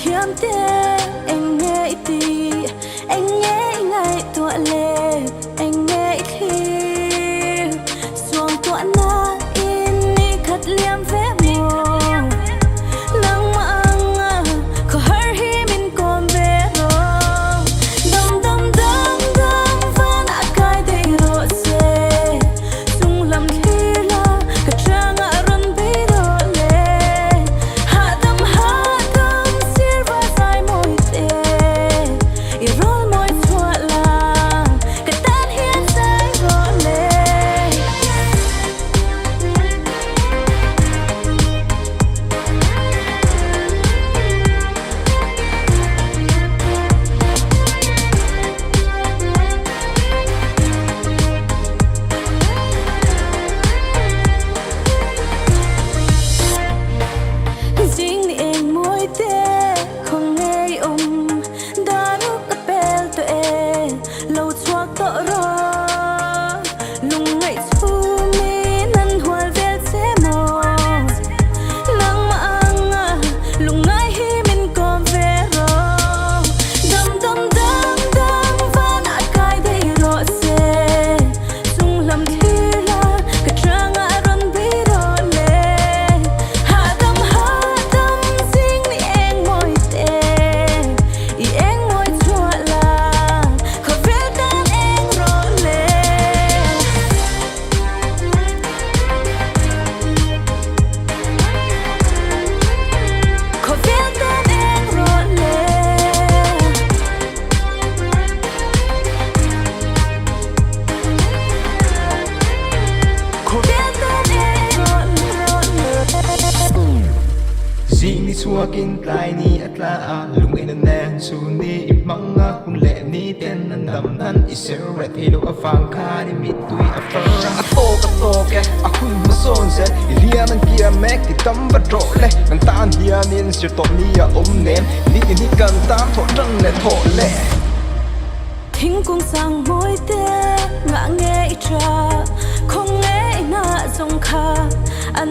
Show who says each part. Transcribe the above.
Speaker 1: thiam te anh nghe ti anh nghe ngày tua lệ anh nghe khi xuồng tua na in ni khát liam vé mùa lăng mang có har hi min con về rồi dum dum dum dum van a kai dei ro se sung lam khi la ka trang a ron be ro le ha dum sir va sai moi te I roll moi thua la ka tan hian sai ro le Jing ni eng moi te không nghe đã lúc apel to e lâu chuak to ro lung ngai chu mi nan hual vel se mo lang ma anga lung ngai hi min kom ve ro dum dum dum dum van a kai dei ro se sung lam thi la ka trang a ron be ro le ha dum sing ni eng moi te I eng moi chua la ko vel tan eng ro le ko vel tan eng ro le ko vel tan eng ro le
Speaker 2: Zing ni suakin tlai ni atla a lung in nan su ni imanga kun le ni ten nan dam nan iseret hilo afang kha ni mitui afang a to ke a kun ma son zen ilia nan kia mek ti tam ba tro le nan tan dia nin sir to ni a nem ni kan tam tho rang le tho le
Speaker 1: thính cung sang môi te ngã nghe tra không nghe na dòng kha ăn